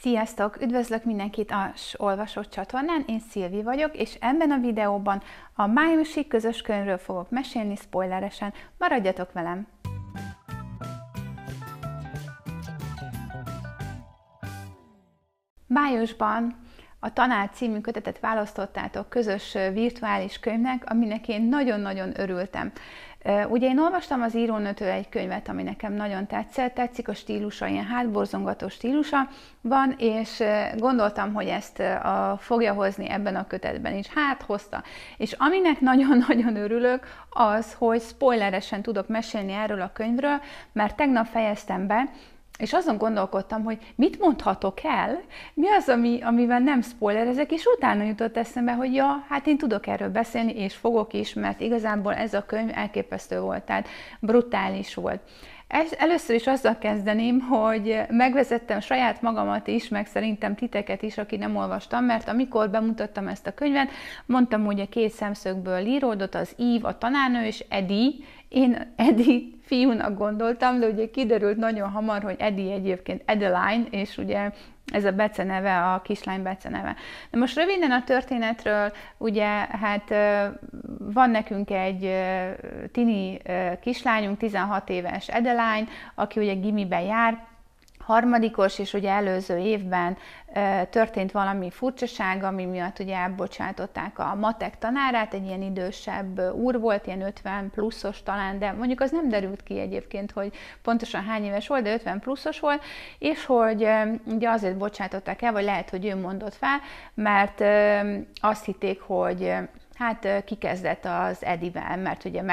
Sziasztok! Üdvözlök mindenkit a Olvasó csatornán, én Szilvi vagyok, és ebben a videóban a májusi közös könyvről fogok mesélni spoileresen. Maradjatok velem! Májusban a Tanár című kötetet választottátok közös virtuális könyvnek, aminek én nagyon-nagyon örültem. Ugye én olvastam az írónőtől egy könyvet, ami nekem nagyon tetszett, tetszik a stílusa, ilyen hátborzongató stílusa van, és gondoltam, hogy ezt fogja hozni ebben a kötetben is. Hát hozta. És aminek nagyon-nagyon örülök, az, hogy spoileresen tudok mesélni erről a könyvről, mert tegnap fejeztem be, és azon gondolkodtam, hogy mit mondhatok el, mi az, amivel nem spoilerezek, és utána jutott eszembe, hogy ja, hát én tudok erről beszélni, és fogok is, mert igazából ez a könyv elképesztő volt, tehát brutális volt. Először is azzal kezdeném, hogy megvezettem saját magamat is, meg szerintem titeket is, aki nem olvastam, mert amikor bemutattam ezt a könyvet, mondtam, hogy a két szemszögből íródott, az Eve, a tanárnő, és Eddie. Én Eddie fiúnak gondoltam, de ugye kiderült nagyon hamar, hogy Eddie egyébként Adeline, és ugye ez a beceneve, a kislány beceneve. De most röviden a történetről, ugye hát van nekünk egy tini kislányunk, 16 éves Adeline, aki ugye gimiben jár, harmadikos, és ugye előző évben történt valami furcsaság, ami miatt ugye elbocsátották a matek tanárát, egy ilyen idősebb úr volt, ilyen 50 pluszos talán, de mondjuk az nem derült ki egyébként, hogy pontosan hány éves volt, de 50 pluszos volt, és hogy ugye azért bocsátották el, vagy lehet, hogy ő mondott fel, mert azt hitték, hogy hát kikezdett az Edivel, mert ugye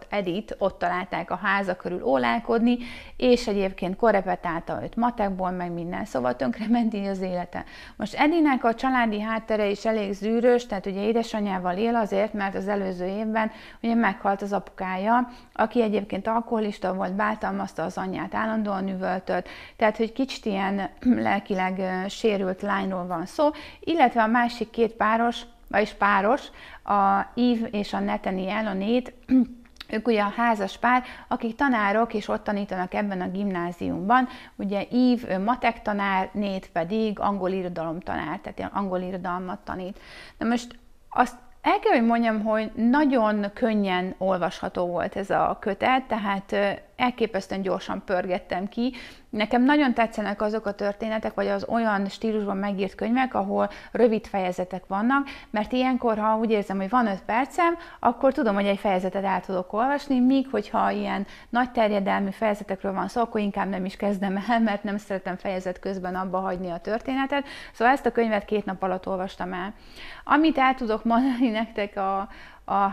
Edit ott találták a háza körül ólálkodni, és egyébként korrepetálta őt matekból, meg minden, szóval tönkrement így az élete. Most Edinek a családi háttere is elég zűrös, tehát ugye édesanyjával él azért, mert az előző évben ugye meghalt az apukája, aki egyébként alkoholista volt, bántalmazta az anyját, állandóan üvöltött, tehát hogy kicsit ilyen lelkileg sérült lányról van szó, illetve a másik két páros, a Eve és a Nathaniel, a Nate, ők ugye a házas pár, akik tanárok, és ott tanítanak ebben a gimnáziumban. Ugye Eve matek tanár, Nate pedig angol irodalom tanár, tehát angol irodalmat tanít. Na most azt el kell, hogy mondjam, hogy nagyon könnyen olvasható volt ez a kötet, tehát elképesztően gyorsan pörgettem ki. Nekem nagyon tetszenek azok a történetek, vagy az olyan stílusban megírt könyvek, ahol rövid fejezetek vannak, mert ilyenkor, ha úgy érzem, hogy van 5 percem, akkor tudom, hogy egy fejezetet el tudok olvasni, míg hogyha ilyen nagy terjedelmű fejezetekről van szó, akkor inkább nem is kezdem el, mert nem szeretem fejezet közben abba hagyni a történetet. Szóval ezt a könyvet 2 nap alatt olvastam el. Amit el tudok mondani nektek a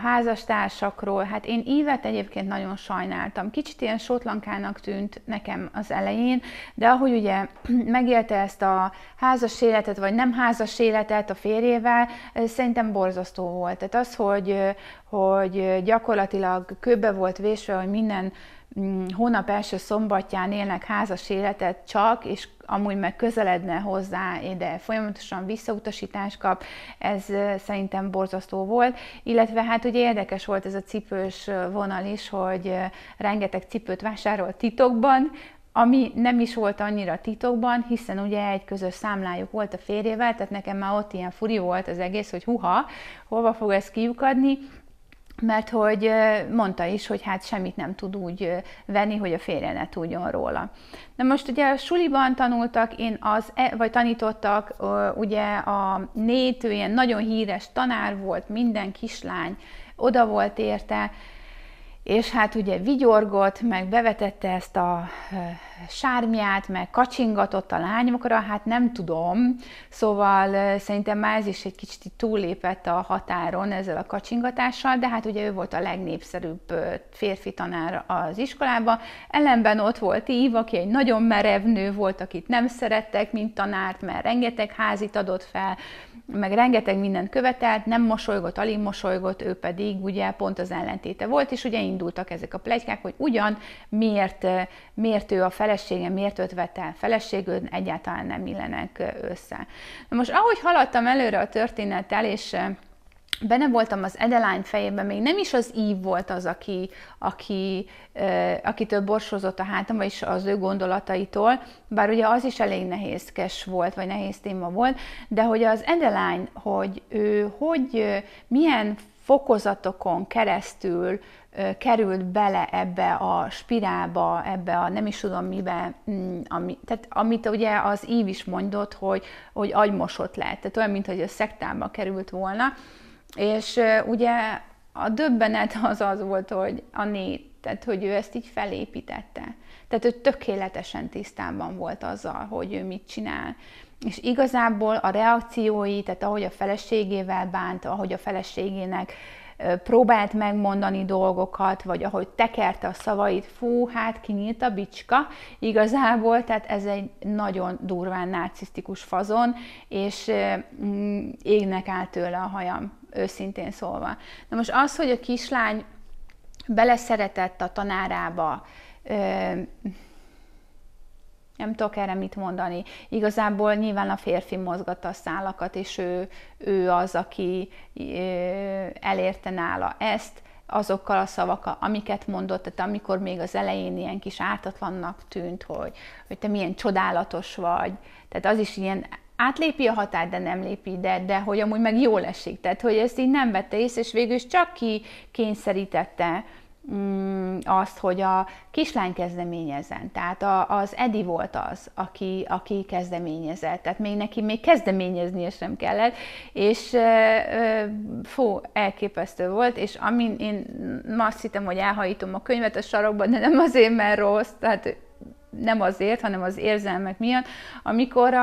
házastársakról, hát én Ívet egyébként nagyon sajnáltam. Kicsit ilyen sótlankának tűnt nekem az elején, de ahogy ugye megélte ezt a házas életet, vagy nem házas életet a férjével, szerintem borzasztó volt. Tehát az, hogy gyakorlatilag kőbe volt vésve, hogy minden hónap első szombatján élnek házas életet csak, és amúgy meg közeledne hozzá, de folyamatosan visszautasítást kap, ez szerintem borzasztó volt. Illetve hát ugye érdekes volt ez a cipős vonal is, hogy rengeteg cipőt vásárolt titokban, ami nem is volt annyira titokban, hiszen ugye egy közös számlájuk volt a férjével, tehát nekem már ott ilyen furi volt az egész, hogy hova fog ez kiukadni, mert hogy mondta is, hogy hát semmit nem tud úgy venni, hogy a férje ne tudjon róla. Na most ugye a suliban tanultak, vagy tanítottak, ugye a Nate, ő ilyen nagyon híres tanár volt, minden kislány oda volt érte, és hát ugye vigyorgott, meg bevetette ezt a sármját, meg kacsingatott a lányokra, hát nem tudom, szóval szerintem már ez is egy kicsit túllépett a határon ezzel a kacsingatással, de hát ugye ő volt a legnépszerűbb férfi tanár az iskolában, ellenben ott volt Eve, aki egy nagyon merev nő volt, akit nem szerettek, mint tanárt, mert rengeteg házit adott fel, meg rengeteg mindent követelt, nem mosolygott, alig mosolygott, ő pedig ugye pont az ellentéte volt, és ugye indultak ezek a pletykák, hogy ugyan miért ő a felesége, miért őt vett el feleségül, egyáltalán nem illenek össze. Na most ahogy haladtam előre a történettel, és benne voltam az Adeline fejében, még nem is az Eve volt az, akitől borsozott a hátam, vagyis az ő gondolataitól, bár ugye az is elég nehézkes volt, vagy nehéz téma volt, de hogy az Adeline, hogy ő milyen fokozatokon keresztül került bele ebbe a spirálba, ebbe a nem is tudom mibe, tehát amit ugye az Eve is mondott, hogy agymosott lett, tehát olyan, mintha a szektába került volna, és ugye a döbbenet az volt, hogy a nét, tehát hogy ő ezt így felépítette. Tehát ő tökéletesen tisztában volt azzal, hogy ő mit csinál. És igazából a reakciói, tehát ahogy a feleségével bánt, ahogy a feleségének próbált megmondani dolgokat, vagy ahogy tekerte a szavait, fú, hát kinyílt a bicska igazából, tehát ez egy nagyon durván narcisztikus fazon, és égnek áll tőle a hajam, őszintén szólva. Na most az, hogy a kislány beleszeretett a tanárába, nem tudok erre mit mondani. Igazából nyilván a férfi mozgatta a szálakat, és ő az, aki elérte nála ezt, azokkal a szavakkal, amiket mondott, tehát amikor még az elején ilyen kis ártatlannak tűnt, hogy te milyen csodálatos vagy. Tehát az is ilyen átlépi a határt, de nem lépi, de hogy amúgy meg jól esik. Tehát, hogy ezt így nem vette észre, és végül is csak ki kényszerítette azt, hogy a kislány kezdeményezzen. Tehát az Eddie volt az, aki kezdeményezett. Tehát neki kezdeményeznie sem kellett, és elképesztő volt, és amin én azt hittem, hogy elhajítom a könyvet a sarokban, de nem azért, mert rossz, tehát nem azért, hanem az érzelmek miatt, amikor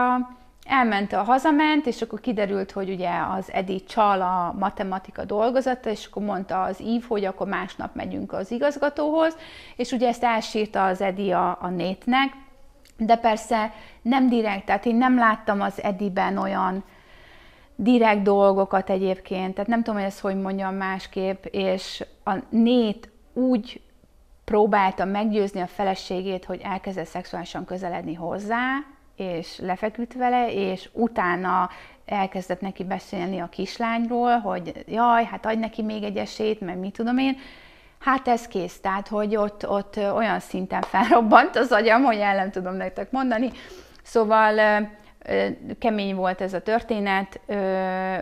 hazament, és akkor kiderült, hogy ugye az Eddie csal a matematika dolgozata, és akkor mondta az Eve, hogy akkor másnap megyünk az igazgatóhoz, és ugye ezt elsírta az Eddie a Nate-nek, de persze nem direkt, tehát én nem láttam az Eddie-ben olyan direkt dolgokat egyébként, tehát nem tudom, hogy ezt hogy mondjam másképp, és a Nate úgy próbálta meggyőzni a feleségét, hogy elkezdett szexuálisan közeledni hozzá, és lefeküdt vele, és utána elkezdett neki beszélni a kislányról, hogy jaj, hát adj neki még egy esélyt, meg mit tudom én. Hát ez kész, tehát hogy ott olyan szinten felrobbant az agyam, hogy el nem tudom nektek mondani. Szóval kemény volt ez a történet.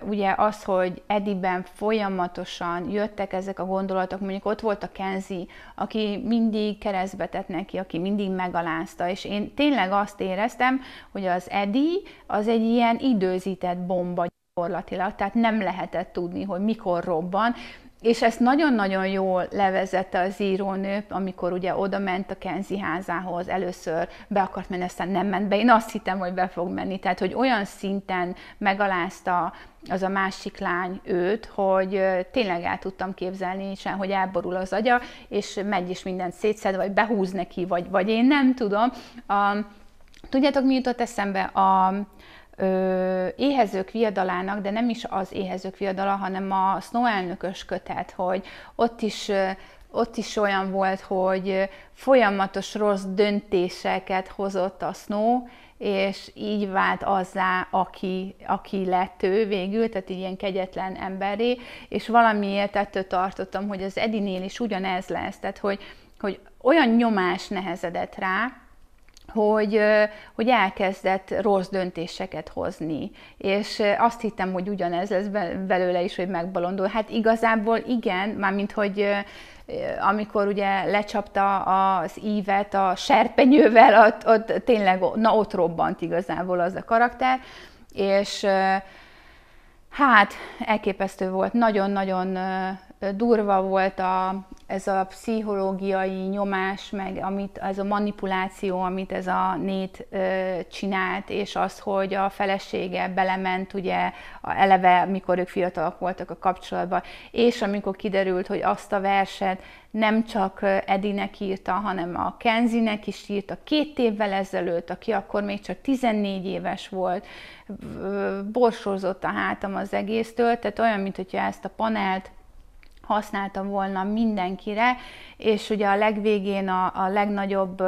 Ugye az, hogy Eddie-ben folyamatosan jöttek ezek a gondolatok, mondjuk ott volt a Kenzie, aki mindig keresztbe tett neki, aki mindig megalázta, és én tényleg azt éreztem, hogy az Eddie az egy ilyen időzített bomba gyakorlatilag, tehát nem lehetett tudni, hogy mikor robban, és ezt nagyon-nagyon jól levezette az írónő, amikor ugye oda ment a Kenzie házához, először be akart menni, aztán nem ment be. Én azt hittem, hogy be fog menni. Tehát, hogy olyan szinten megalázta az a másik lány őt, hogy tényleg el tudtam képzelni, hogy elborul az agya, és megy is mindent szétszed, vagy behúz neki, vagy én nem tudom. Tudjátok, mi jutott eszembe? Éhezők viadalának, de nem is az Éhezők viadala, hanem a Snow elnökös kötet, hogy ott is olyan volt, hogy folyamatos rossz döntéseket hozott a Snow, és így vált azzá, aki lett ő végül, tehát így ilyen kegyetlen emberré, és valamiért ettől tartottam, hogy az Eddie-nél is ugyanez lesz, tehát hogy olyan nyomás nehezedett rá, hogy elkezdett rossz döntéseket hozni, és azt hittem, hogy ugyanez lesz belőle is, hogy megbolondul. Hát igazából igen, mármint, hogy amikor ugye lecsapta az Eve-et a serpenyővel, ott tényleg, ott robbant igazából az a karakter, és hát elképesztő volt, nagyon-nagyon durva volt ez a pszichológiai nyomás, meg ez a manipuláció, amit ez a Nate csinált, és az, hogy a felesége belement, ugye eleve, amikor ők fiatalok voltak a kapcsolatban, és amikor kiderült, hogy azt a verset nem csak Eddie-nek írta, hanem a Kenzie-nek is írta 2 évvel ezelőtt, aki akkor még csak 14 éves volt, borsózott a hátam az egésztől, tehát olyan, mintha ezt a panelt használta volna mindenkire, és ugye a legvégén a legnagyobb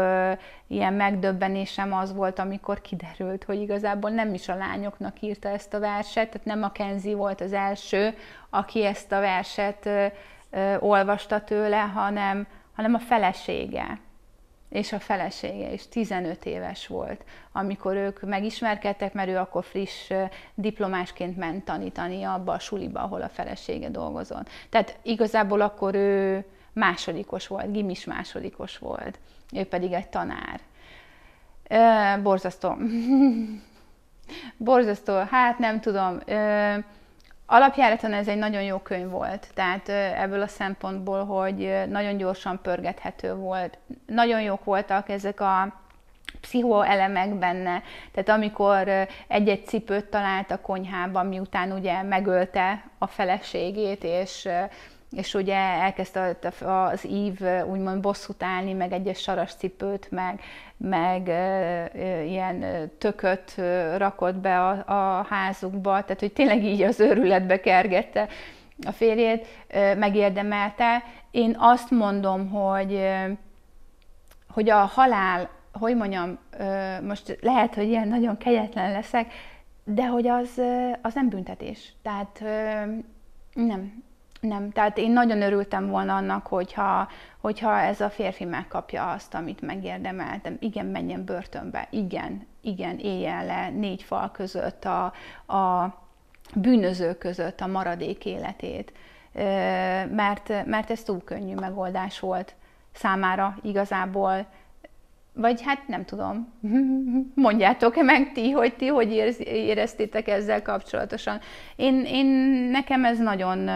ilyen megdöbbenésem az volt, amikor kiderült, hogy igazából nem is a lányoknak írta ezt a verset, tehát nem a Kenzie volt az első, aki ezt a verset olvasta tőle, hanem a felesége. És a felesége is 15 éves volt, amikor ők megismerkedtek, mert ő akkor friss diplomásként ment tanítani abba a suliba, ahol a felesége dolgozott. Tehát igazából akkor ő másodikos volt, gimis másodikos volt, ő pedig egy tanár. Borzasztó. Borzasztó, hát nem tudom. Alapjáraton ez egy nagyon jó könyv volt, tehát ebből a szempontból, hogy nagyon gyorsan pörgethető volt. Nagyon jók voltak ezek a pszichoelemek benne, tehát amikor egy-egy cipőt talált a konyhában, miután ugye megölte a feleségét, és ugye elkezdte az ív úgymond bosszút állni, meg egyes sarascipőt, meg ilyen tököt rakott be a házukba, tehát hogy tényleg így az őrületbe kergette a férjét, megérdemelte. Én azt mondom, hogy a halál, hogy mondjam, most lehet, hogy ilyen nagyon kegyetlen leszek, de hogy az nem büntetés. Tehát nem. Tehát én nagyon örültem volna annak, hogyha ez a férfi megkapja azt, amit megérdemeltem. Igen, menjen börtönbe. Igen, éljen le 4 fal között, a bűnözők között a maradék életét. Mert ez túl könnyű megoldás volt számára igazából. Vagy hát nem tudom, mondjátok-e meg ti, hogy éreztétek ezzel kapcsolatosan. Nekem ez nagyon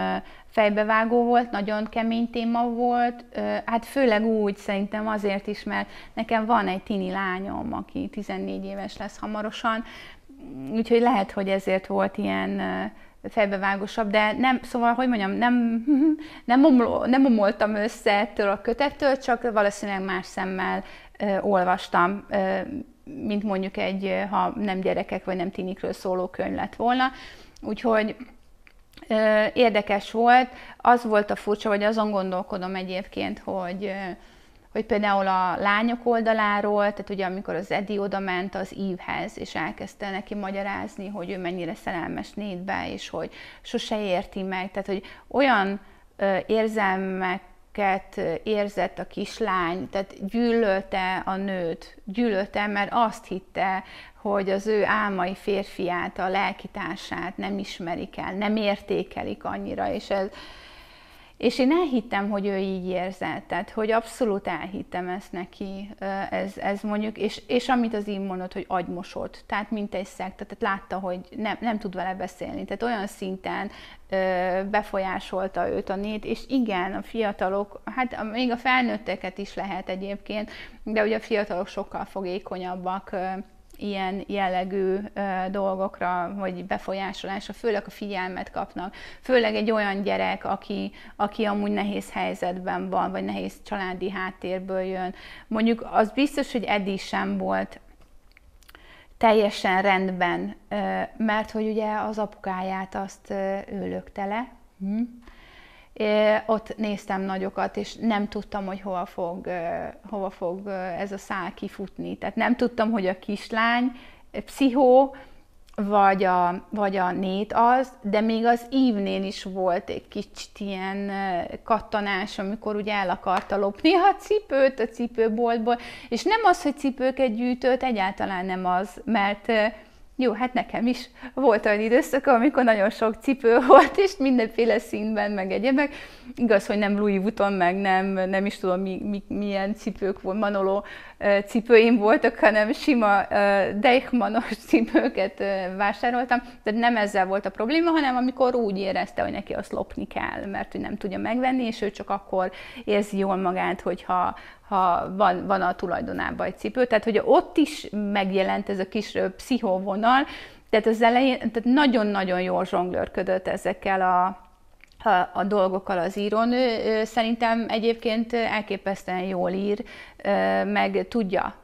fejbevágó volt, nagyon kemény téma volt, hát főleg úgy szerintem azért is, mert nekem van egy tini lányom, aki 14 éves lesz hamarosan, úgyhogy lehet, hogy ezért volt ilyen fejbevágósabb, de nem, szóval, hogy mondjam, nem omoltam össze ettől a kötettől, csak valószínűleg más szemmel olvastam, mint mondjuk ha nem gyerekek vagy nem tinikről szóló könyv lett volna. Úgyhogy érdekes volt. Az volt a furcsa, vagy azon gondolkodom egyébként, hogy például a lányok oldaláról, tehát ugye amikor az Eddie oda ment az Eve-hez, és elkezdte neki magyarázni, hogy ő mennyire szerelmes Nate-be, és hogy sose érti meg, tehát hogy olyan érzelmeket érzett a kislány, tehát gyűlölte a nőt, mert azt hitte, hogy az ő álmai férfiát, a lelkitársát nem ismerik el, nem értékelik annyira, és én elhittem, hogy ő így érzett, tehát hogy abszolút elhittem ezt neki, ez mondjuk, és amit az Eve mondott, hogy agymosott, tehát mint egy szekta, tehát látta, hogy nem tud vele beszélni, tehát olyan szinten befolyásolta őt a Nate, és igen, a fiatalok, hát még a felnőtteket is lehet egyébként, de ugye a fiatalok sokkal fogékonyabbak ilyen jellegű dolgokra, vagy befolyásolásra, főleg a figyelmet kapnak. Főleg egy olyan gyerek, aki amúgy nehéz helyzetben van, vagy nehéz családi háttérből jön. Mondjuk az biztos, hogy Eddie sem volt teljesen rendben, mert hogy ugye az apukáját azt ő lökte le. Ott néztem nagyokat, és nem tudtam, hogy hova fog ez a szál kifutni. Tehát nem tudtam, hogy a kislány pszichó, vagy a Nate az, de még az Eve-nél is volt egy kicsit ilyen kattanás, amikor ugye el akarta lopni a cipőt a cipőboltból, és nem az, hogy cipőket gyűjtött, egyáltalán nem az, mert jó, hát nekem is volt olyan időszak, amikor nagyon sok cipő volt, és mindenféle színben, meg egyebek. Igaz, hogy nem Louis Vuitton, meg nem is tudom, milyen cipők volt, Manolo cipőim voltak, hanem sima Deichmannos cipőket vásároltam. De nem ezzel volt a probléma, hanem amikor úgy érezte, hogy neki azt lopni kell, mert hogy nem tudja megvenni, és ő csak akkor érzi jól magát, hogyha van a tulajdonában egy cipő. Tehát, hogy ott is megjelent ez a kis pszichóvonal, tehát az elején tehát nagyon-nagyon jól zsonglőrködött ezekkel a dolgokkal az írónő. Szerintem egyébként elképesztően jól ír, meg tudja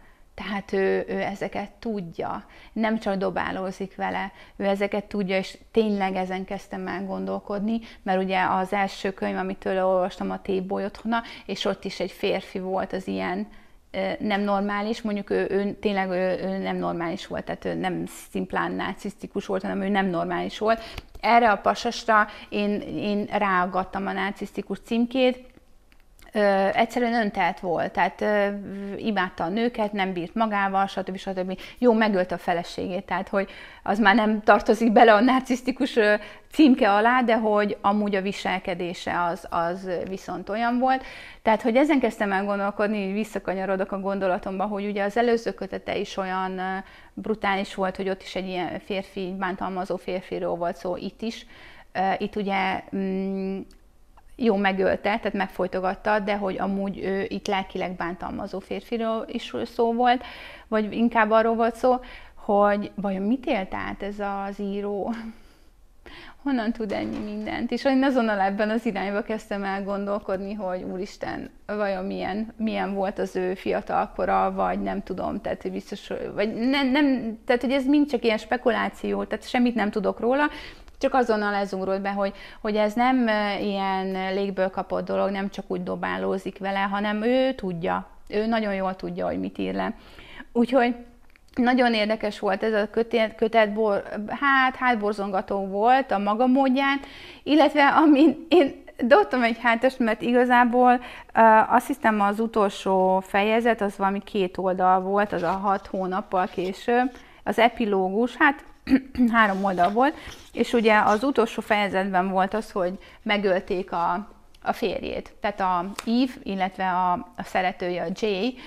Tehát ő ezeket tudja, nem csak dobálózik vele, ő ezeket tudja, és tényleg ezen kezdtem el gondolkodni, mert ugye az első könyv, amit tőle olvastam, a Téboly otthona, és ott is egy férfi volt az ilyen nem normális, mondjuk ő tényleg ő nem normális volt, tehát ő nem szimplán narcisztikus volt, hanem ő nem normális volt. Erre a pasasra én ráaggattam a narcisztikus címkét, egyszerűen öntelt volt, tehát imádta a nőket, nem bírt magával, stb. Jó, megölte a feleségét, tehát hogy az már nem tartozik bele a narcisztikus címke alá, de hogy amúgy a viselkedése az viszont olyan volt. Tehát, hogy ezen kezdtem el gondolkodni, visszakanyarodok a gondolatomba, hogy ugye az előző kötete is olyan brutális volt, hogy ott is egy ilyen férfi, bántalmazó férfiról volt szó, itt is. Itt ugye jó, megölte, tehát megfojtogatta, de hogy amúgy ő itt lelkileg bántalmazó férfiról is szó volt, vagy inkább arról volt szó, hogy vajon mit élt át ez az író, honnan tud ennyi mindent. És én azonnal ebben az irányba kezdtem el gondolkodni, hogy úristen, vajon milyen volt az ő fiatalkora, vagy nem tudom, tehát hogy biztos, vagy nem, tehát hogy ez mind csak ilyen spekuláció, tehát semmit nem tudok róla, csak azonnal ezugrott be, hogy ez nem ilyen légből kapott dolog, nem csak úgy dobálózik vele, hanem ő tudja, ő nagyon jól tudja, hogy mit ír le. Úgyhogy nagyon érdekes volt ez a kötet, hátborzongató volt a maga módján, illetve amin én dobtam egy hátast, mert igazából azt hiszem az utolsó fejezet, az valami 2 oldal volt, az a 6 hónappal később, az epilógus, 3 oldal volt, és ugye az utolsó fejezetben volt az, hogy megölték a férjét. Tehát a Eve, illetve a szeretője, a Jay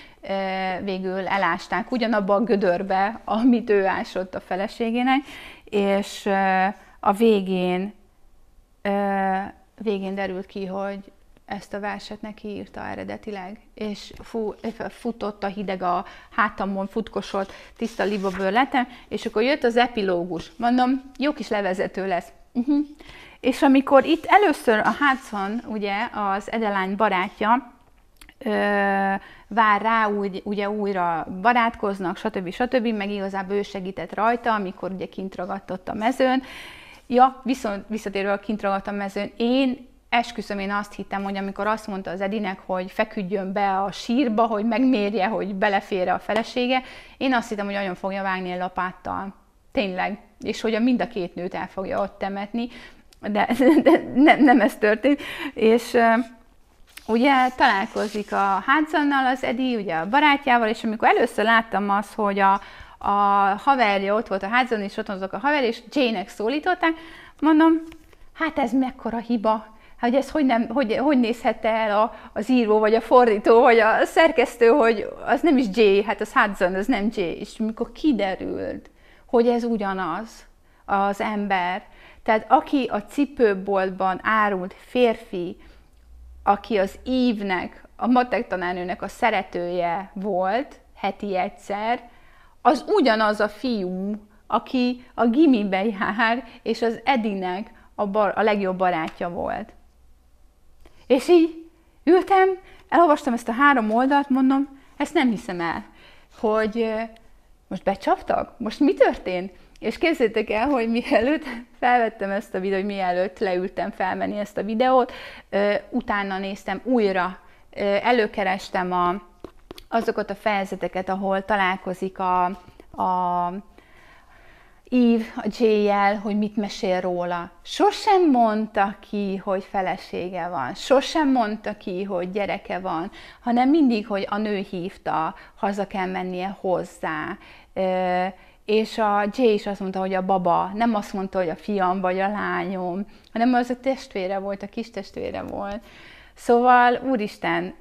végül elásták ugyanabba a gödörbe, amit ő ásott a feleségének, és a végén derült ki, hogy ezt a verset neki írta eredetileg, és futott a hideg a hátamon, futkosott, tiszta libabőr lettem, és akkor jött az epilógus. Mondom, jó kis levezető lesz. És amikor itt először a Hudson, ugye az Adeline barátja, vár rá, ugye újra barátkoznak, stb. Meg igazából ő segített rajta, amikor ugye kint ragadt ott a mezőn. Ja, viszont visszatérve a kint ragadt a mezőn, esküszöm, én azt hittem, hogy amikor azt mondta az Edinek, hogy feküdjön be a sírba, hogy megmérje, hogy belefér-e a felesége, én azt hittem, hogy nagyon fogja vágni a lapáttal. Tényleg. És hogy mind a 2 nőt el fogja ott temetni, de nem ez történt. És ugye találkozik a Hudsonnal az Eddie, ugye a barátjával, és amikor először láttam azt, hogy a haverja ott volt, a Hudson, és ott azok a haver, és Jane-nek szólították, mondom, hát ez mekkora hiba, hogy ez hogy nézhette el az író, vagy a fordító, vagy a szerkesztő, hogy az nem is Jay, hát az Hudson, az nem Jay. És mikor kiderült, hogy ez ugyanaz az ember, tehát aki a cipőboltban árult férfi, aki az Eve-nek, a matek tanárnőnek a szeretője volt heti egyszer, az ugyanaz a fiú, aki a gimibe jár, és az Eddie-nek a legjobb barátja volt. És így ültem, elolvastam ezt a 3 oldalt, mondom, ezt nem hiszem el, hogy most becsaptak? Most mi történt? És képzeljétek el, hogy mielőtt felvettem ezt a videót, mielőtt leültem felvenni ezt a videót, utána néztem újra, előkerestem azokat a fejezeteket, ahol találkozik a Eve a Jay-jel, hogy mit mesél róla. Sosem mondta ki, hogy felesége van, sosem mondta ki, hogy gyereke van, hanem mindig, hogy a nő hívta, haza kell mennie hozzá. És a Jay is azt mondta, hogy a baba, nem azt mondta, hogy a fiam vagy a lányom, hanem az a testvére volt, a kis testvére volt. Szóval, úristen,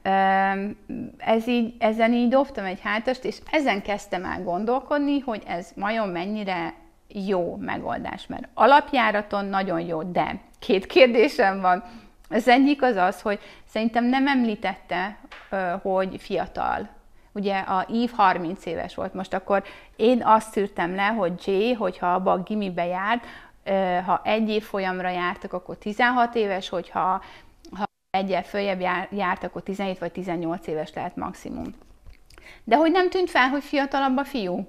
ezen így dobtam egy hátast, és ezen kezdtem el gondolkodni, hogy ez vajon mennyire jó megoldás, mert alapjáraton nagyon jó, de 2 kérdésem van. Az egyik az, hogy szerintem nem említette, hogy fiatal. Ugye a Eve 30 éves volt, most akkor én azt szűrtem le, hogy Jay, hogyha abba a gimibe járt, ha 1 évfolyamra jártak, akkor 16 éves, hogyha egyel följebb járt, akkor 17 vagy 18 éves lehet maximum. De hogy nem tűnt fel, hogy fiatalabb a fiú?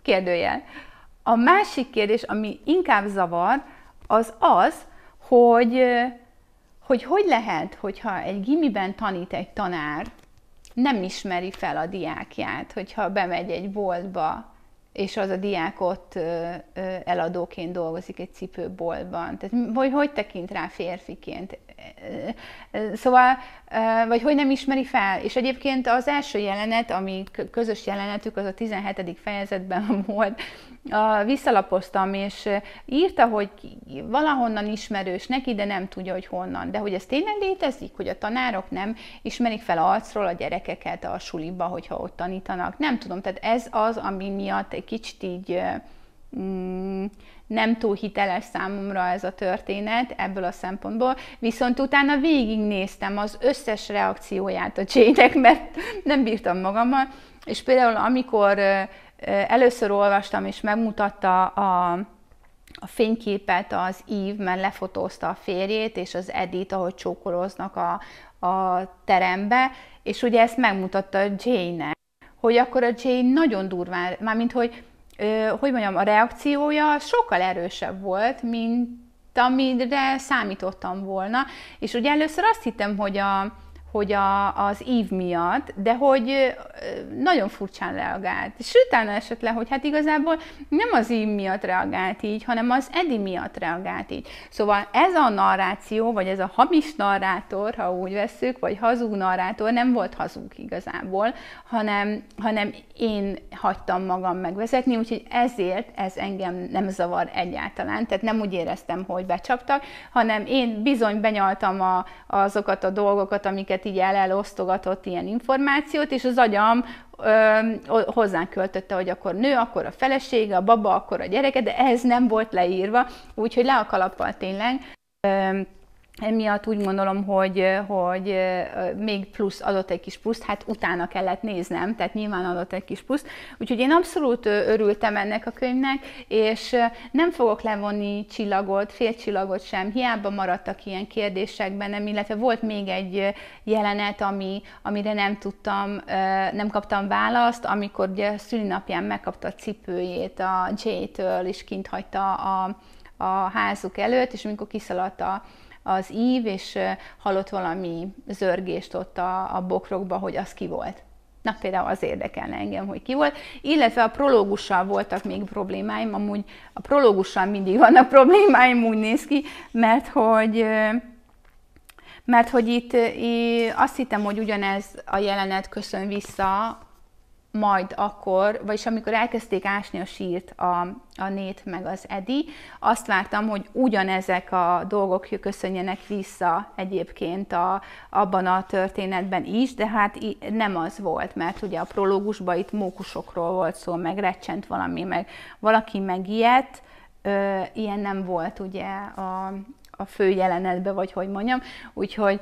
Kérdőjel. A másik kérdés, ami inkább zavar, az, hogy lehet, hogyha egy gimiben tanít egy tanár, nem ismeri fel a diákját, hogyha bemegy egy boltba, és az a diák ott eladóként dolgozik egy cipőboltban. Tehát hogy tekint rá férfiként? Szóval, vagy hogy nem ismeri fel. És egyébként az első jelenet, ami közös jelenetük, az a 17. fejezetben volt, visszalapoztam, és írta, hogy valahonnan ismerős neki, de nem tudja, hogy honnan. De hogy ez tényleg létezik, hogy a tanárok nem ismerik fel arcról a gyerekeket a suliba, hogyha ott tanítanak. Nem tudom, tehát ez az, ami miatt egy kicsit így nem túl hiteles számomra ez a történet ebből a szempontból, viszont utána végignéztem az összes reakcióját a Jane-nek, mert nem bírtam magammal, és például amikor először olvastam, és megmutatta a fényképet az Eve, mert lefotózta a férjét, és az Edith, ahogy csókolóznak a terembe, és ugye ezt megmutatta Jane-nek, hogy akkor a Jane nagyon durván, mármint hogy mondjam, a reakciója sokkal erősebb volt, mint amire számítottam volna, és ugye először azt hittem, hogy az Eve miatt, de hogy nagyon furcsán reagált. És utána esett le, hogy hát igazából nem az Eve miatt reagált így, hanem az Eddie miatt reagált így. Szóval ez a narráció, vagy ez a hamis narrátor, ha úgy vesszük, vagy hazug narrátor nem volt hazug igazából, hanem én hagytam magam megvezetni, úgyhogy ezért ez engem nem zavar egyáltalán. Tehát nem úgy éreztem, hogy becsaptak, hanem én bizony benyaltam azokat a dolgokat, amiket így elosztogatott ilyen információt, és az agyam hozzánk költötte, hogy akkor nő, akkor a felesége, a baba, akkor a gyereke, de ez nem volt leírva, úgyhogy le a kalappal tényleg. Emiatt úgy gondolom, hogy még plusz adott egy kis pluszt, hát utána kellett néznem, tehát nyilván adott egy kis pluszt. Úgyhogy én abszolút örültem ennek a könyvnek, és nem fogok levonni csillagot, fél csillagot sem, hiába maradtak ilyen kérdések bennem, illetve volt még egy jelenet, amire nem kaptam választ, amikor ugye a szülinapján megkapta a cipőjét a Jay-től, és kint hagyta a házuk előtt, és amikor kiszaladt az Eve, és hallott valami zörgést ott a bokrokba, hogy az ki volt. Na, például az érdekelne engem, hogy ki volt. Illetve a prológussal voltak még problémáim, amúgy a prológussal mindig vannak problémáim, úgy néz ki, mert hogy itt azt hittem, hogy ugyanez a jelenet köszön vissza, majd akkor, vagyis amikor elkezdték ásni a sírt a Nate meg az Eddie, azt vártam, hogy ugyanezek a dolgok köszönjenek vissza egyébként abban a történetben is, de hát nem az volt, mert ugye a prológusban itt mókusokról volt szó, meg recsent valami, meg valaki megijedt, ilyen nem volt ugye a fő jelenetbe, vagy hogy mondjam, úgyhogy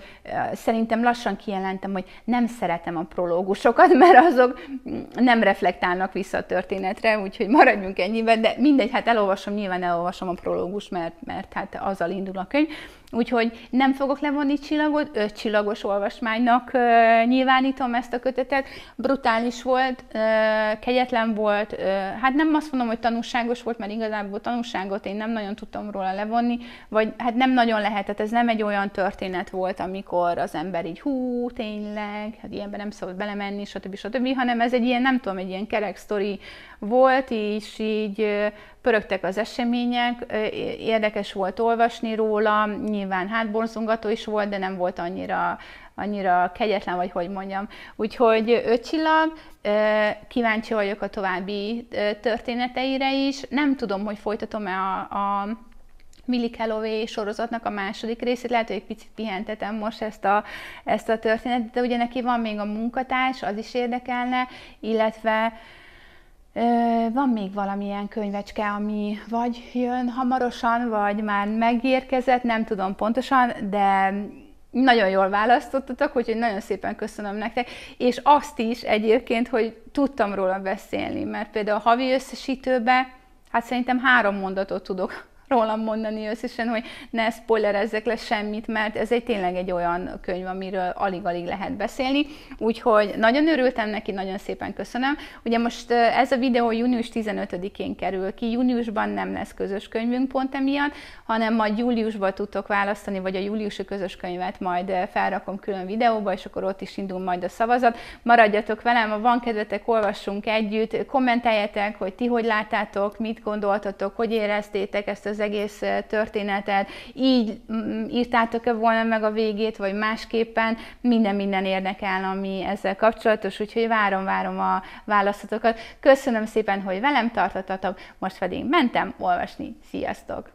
szerintem lassan kijelentem, hogy nem szeretem a prológusokat, mert azok nem reflektálnak vissza a történetre, úgyhogy maradjunk ennyiben, de mindegy, hát nyilván elolvasom a prológus, mert hát azzal indul a könyv. Úgyhogy nem fogok levonni csillagot, 5 csillagos olvasmánynak nyilvánítom ezt a kötetet. Brutális volt, kegyetlen volt, hát nem azt mondom, hogy tanulságos volt, mert igazából tanulságot én nem nagyon tudtam róla levonni, vagy hát nem nagyon lehetett, ez nem egy olyan történet volt, amikor az ember így tényleg, hát ilyenben nem szabad belemenni, stb., hanem ez egy ilyen, nem tudom, egy ilyen kerek sztori volt, és így pörögtek az események, érdekes volt olvasni róla, nyilván hátborzongató is volt, de nem volt annyira kegyetlen, vagy hogy mondjam. Úgyhogy 5 csillag, kíváncsi vagyok a további történeteire is. Nem tudom, hogy folytatom-e a Millie Calloway sorozatnak a második részét, lehet, hogy egy picit pihentetem most ezt a történetet, de ugye neki van még a munkatárs, az is érdekelne, illetve van még valamilyen könyvecske, ami vagy jön hamarosan, vagy már megérkezett, nem tudom pontosan, de nagyon jól választottatok, úgyhogy nagyon szépen köszönöm nektek, és azt is egyébként, hogy tudtam róla beszélni, mert például a havi összesítőbe, hát szerintem 3 mondatot tudok rólam mondani összesen, hogy ne spoilerezzek le semmit, mert ez tényleg egy olyan könyv, amiről alig-alig lehet beszélni, úgyhogy nagyon örültem neki, nagyon szépen köszönöm. Ugye most ez a videó június 15-én kerül ki, júniusban nem lesz közös könyvünk pont emiatt, hanem majd júliusban tudtok választani, vagy a júliusi közös könyvet majd felrakom külön videóba, és akkor ott is indul majd a szavazat. Maradjatok velem, ha van kedvetek, olvassunk együtt, kommenteljetek, hogy ti hogy láttátok, mit gondoltatok, hogy éreztétek ezt az egész történetet, így írtátok-e volna meg a végét, vagy másképpen, minden érdekel, ami ezzel kapcsolatos, úgyhogy várom a választotokat. Köszönöm szépen, hogy velem tartottatok, most pedig mentem olvasni. Sziasztok!